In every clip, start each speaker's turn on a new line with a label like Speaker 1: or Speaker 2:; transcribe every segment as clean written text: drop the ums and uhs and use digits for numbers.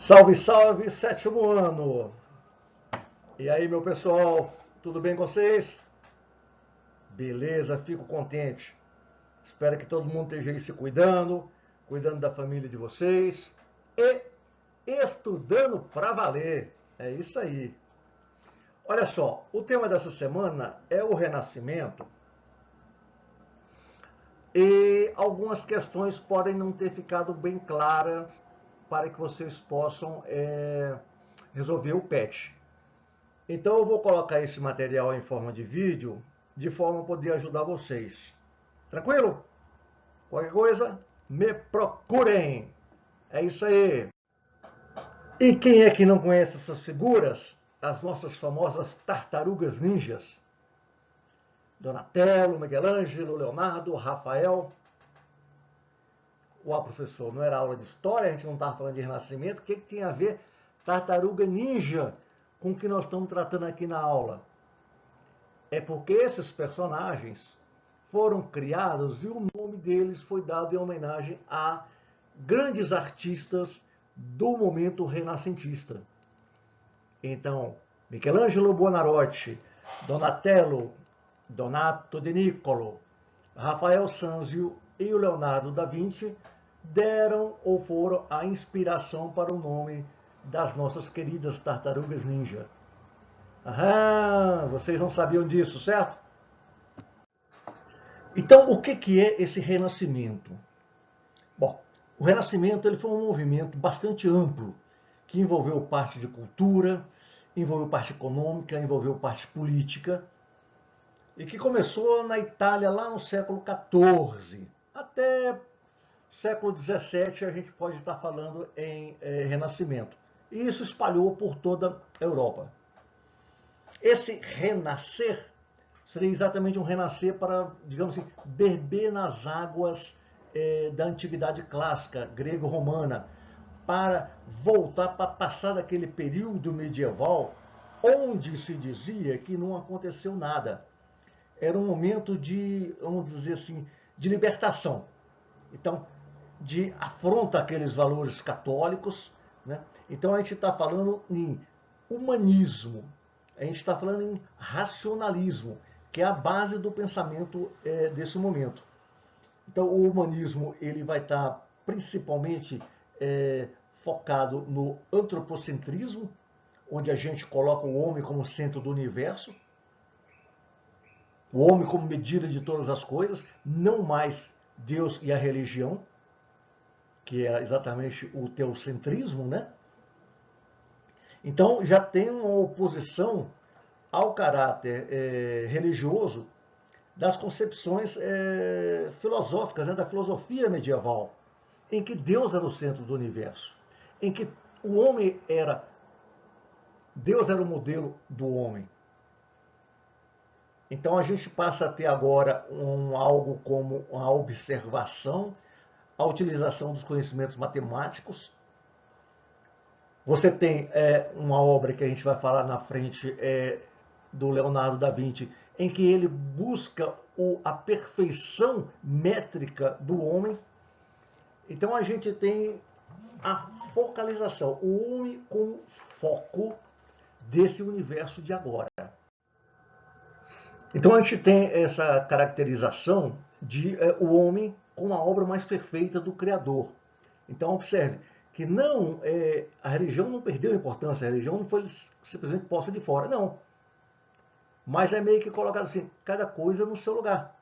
Speaker 1: Salve, salve, sétimo ano! E aí, meu pessoal, tudo bem com vocês? Beleza, fico contente. Espero que todo mundo esteja aí se cuidando da família de vocês e estudando para valer. É isso aí. Olha só, o tema dessa semana é o Renascimento e algumas questões podem não ter ficado bem claras para que vocês possam resolver o patch. Então eu vou colocar esse material em forma de vídeo, de forma a poder ajudar vocês. Tranquilo? Qualquer coisa, me procurem. É isso aí. E quem é que não conhece essas figuras? As nossas famosas tartarugas ninjas. Donatello, Michelangelo, Leonardo, Rafael. Uau, professor, não era aula de história? A gente não estava falando de renascimento. O que tem a ver tartaruga ninja com o que nós estamos tratando aqui na aula? É porque esses personagens foram criados e o nome deles foi dado em homenagem a grandes artistas do momento renascentista. Então, Michelangelo Buonarroti, Donatello, Donato de Nicolo, Rafael Sanzio e o Leonardo da Vinci deram ou foram a inspiração para o nome das nossas queridas tartarugas ninja. Aham, vocês não sabiam disso, certo? Então, o que é esse renascimento? Bom, o renascimento ele foi um movimento bastante amplo, que envolveu parte de cultura, envolveu parte econômica, envolveu parte política, e que começou na Itália lá no século XIV. Até século XVII a gente pode estar falando em renascimento. E isso espalhou por toda a Europa. Esse renascer seria exatamente um renascer para, digamos assim, beber nas águas da antiguidade clássica, grego-romana, para voltar para passar daquele período medieval onde se dizia que não aconteceu nada. Era um momento de, vamos dizer assim, de libertação. Então, de afronta àqueles valores católicos, né? Então a gente está falando em humanismo, a gente está falando em racionalismo, que é a base do pensamento desse momento. Então o humanismo ele vai estar principalmente focado no antropocentrismo, onde a gente coloca o homem como centro do universo, o homem como medida de todas as coisas, não mais Deus e a religião, que é exatamente o teocentrismo, né? Então já tem uma oposição ao caráter religioso das concepções filosóficas, né, da filosofia medieval, em que Deus era o centro do universo, em que o homem era, Deus era o modelo do homem. Então a gente passa a ter agora algo como a observação, a utilização dos conhecimentos matemáticos. Você tem uma obra que a gente vai falar na frente do Leonardo da Vinci, em que ele busca a perfeição métrica do homem. Então a gente tem a focalização, o homem com foco desse universo de agora. Então a gente tem essa caracterização de o homem como a obra mais perfeita do Criador. Então observe que não a religião não perdeu importância, a religião não foi simplesmente posta de fora, não. Mas é meio que colocado assim, cada coisa no seu lugar.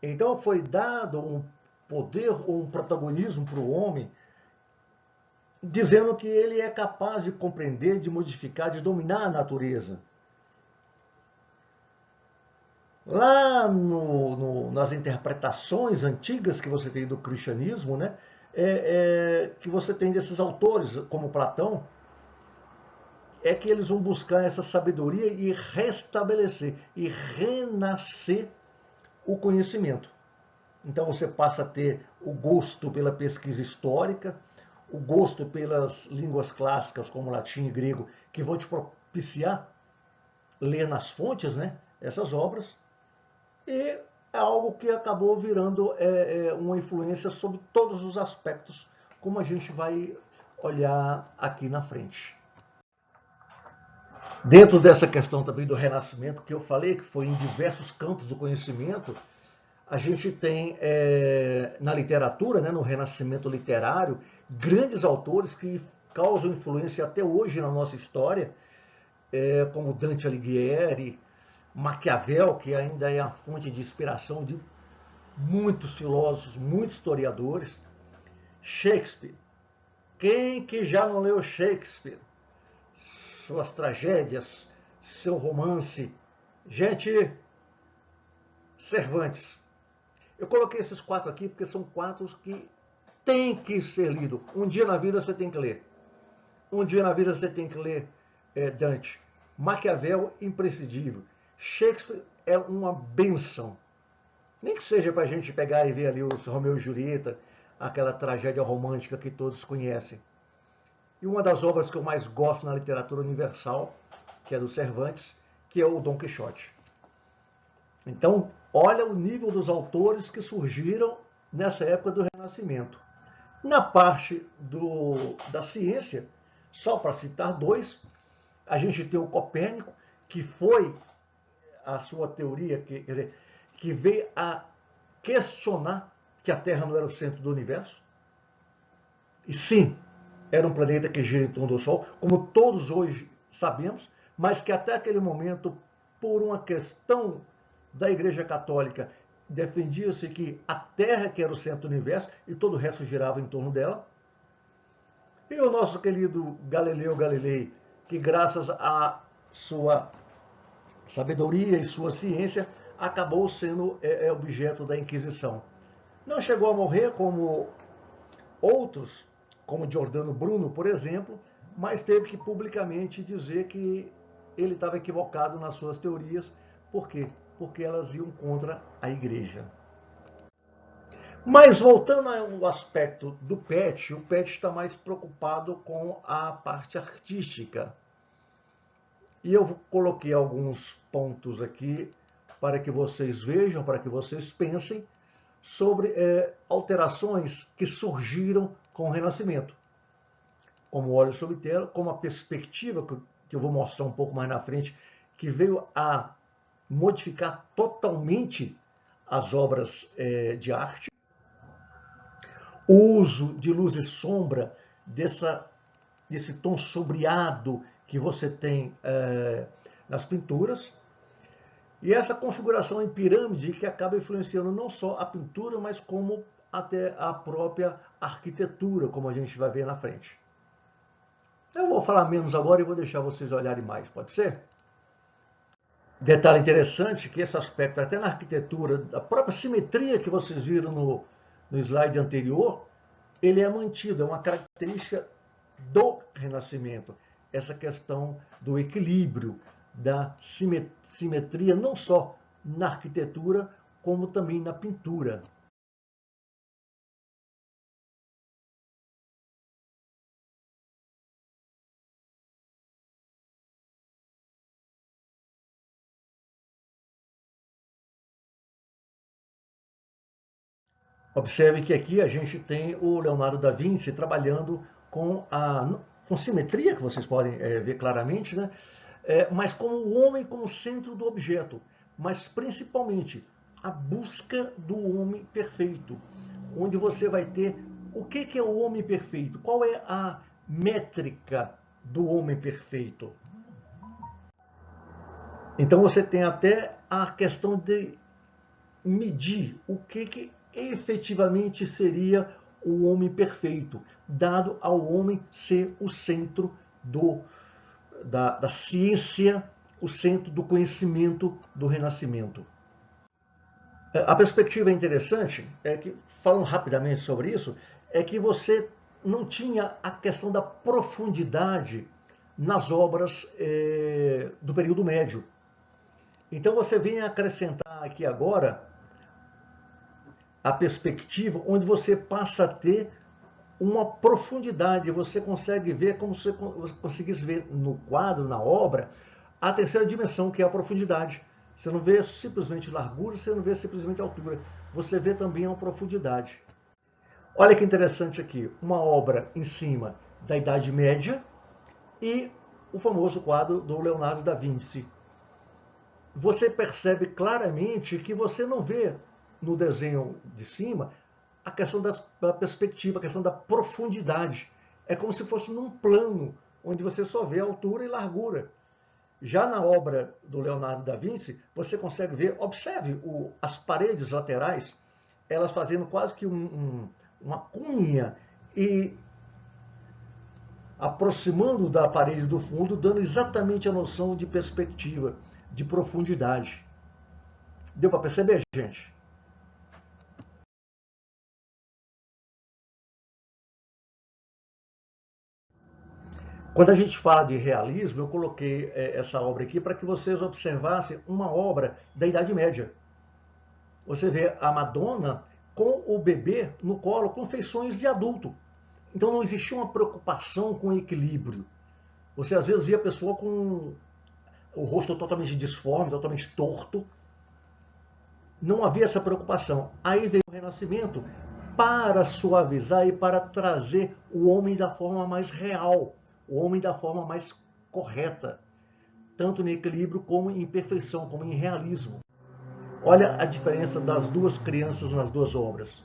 Speaker 1: Então foi dado um poder ou um protagonismo para o homem, dizendo que ele é capaz de compreender, de modificar, de dominar a natureza. Lá nas interpretações antigas que você tem do cristianismo, né, que você tem desses autores, como Platão, é que eles vão buscar essa sabedoria e restabelecer, e renascer o conhecimento. Então você passa a ter o gosto pela pesquisa histórica, o gosto pelas línguas clássicas como latim e grego, que vão te propiciar ler nas fontes, né, essas obras, e é algo que acabou virando uma influência sobre todos os aspectos, como a gente vai olhar aqui na frente. Dentro dessa questão também do Renascimento, que eu falei, que foi em diversos campos do conhecimento, a gente tem na literatura, né, no Renascimento literário, grandes autores que causam influência até hoje na nossa história, como Dante Alighieri, Maquiavel, que ainda é a fonte de inspiração de muitos filósofos, muitos historiadores, Shakespeare. Quem que já não leu Shakespeare? Suas tragédias, seu romance. Gente, Cervantes. Eu coloquei esses 4 aqui porque são 4 que tem que ser lido. Um dia na vida você tem que ler. Um dia na vida você tem que ler Dante. Maquiavel, imprescindível. Shakespeare é uma benção. Nem que seja para a gente pegar e ver ali os Romeu e Julieta, aquela tragédia romântica que todos conhecem. E uma das obras que eu mais gosto na literatura universal, que é do Cervantes, que é o Dom Quixote. Então, olha o nível dos autores que surgiram nessa época do Renascimento. Na parte da ciência, só para citar 2, a gente tem o Copérnico, que foi a sua teoria, que veio a questionar que a Terra não era o centro do universo. E sim, era um planeta que gira em torno do Sol, como todos hoje sabemos, mas que até aquele momento, por uma questão da Igreja Católica, defendia-se que a Terra que era o centro do universo e todo o resto girava em torno dela. E o nosso querido Galileu Galilei, que graças à sua sabedoria e sua ciência, acabou sendo objeto da Inquisição. Não chegou a morrer como outros, como Giordano Bruno, por exemplo, mas teve que publicamente dizer que ele estava equivocado nas suas teorias. Por quê? Porque elas iam contra a igreja. Mas voltando ao aspecto do PET, o PET está mais preocupado com a parte artística. E eu coloquei alguns pontos aqui para que vocês vejam, para que vocês pensem sobre alterações que surgiram com o Renascimento, como o óleo sobre tela, como a perspectiva, que eu vou mostrar um pouco mais na frente, que veio a modificar totalmente as obras de arte, o uso de luz e sombra, desse tom sombreado que você tem nas pinturas, e essa configuração em pirâmide que acaba influenciando não só a pintura, mas como até a própria arquitetura, como a gente vai ver na frente. Eu vou falar menos agora e vou deixar vocês olharem mais, pode ser? Detalhe interessante que esse aspecto, até na arquitetura, a própria simetria que vocês viram no slide anterior, ele é mantido, é uma característica do Renascimento. Essa questão do equilíbrio, da simetria, não só na arquitetura, como também na pintura. Observe que aqui a gente tem o Leonardo da Vinci trabalhando com simetria, que vocês podem ver claramente, né? Mas como o homem como centro do objeto, mas principalmente a busca do homem perfeito, onde você vai ter o que é o homem perfeito, qual é a métrica do homem perfeito. Então você tem até a questão de medir o que efetivamente seria o homem perfeito, dado ao homem ser o centro da ciência, o centro do conhecimento do Renascimento. A perspectiva interessante, falando rapidamente sobre isso, é que você não tinha a questão da profundidade nas obras do período médio. Então você vem acrescentar aqui agora a perspectiva onde você passa a ter uma profundidade, você consegue ver como se você conseguisse ver no quadro, na obra, a terceira dimensão, que é a profundidade. Você não vê simplesmente largura, você não vê simplesmente altura, você vê também a profundidade. Olha que interessante aqui, uma obra em cima da Idade Média e o famoso quadro do Leonardo da Vinci. Você percebe claramente que você não vê no desenho de cima a questão da perspectiva, a questão da profundidade. É como se fosse num plano, onde você só vê altura e largura. Já na obra do Leonardo da Vinci, você consegue ver, observe as paredes laterais, elas fazendo quase que uma cunha e aproximando da parede do fundo, dando exatamente a noção de perspectiva, de profundidade. Deu para perceber, gente? Quando a gente fala de realismo, eu coloquei essa obra aqui para que vocês observassem uma obra da Idade Média. Você vê a Madonna com o bebê no colo, com feições de adulto. Então não existia uma preocupação com o equilíbrio. Você às vezes via a pessoa com o rosto totalmente disforme, totalmente torto. Não havia essa preocupação. Aí veio o Renascimento para suavizar e para trazer o homem da forma mais real, o homem da forma mais correta, tanto em equilíbrio como em perfeição, como em realismo. Olha a diferença das duas crianças nas duas obras.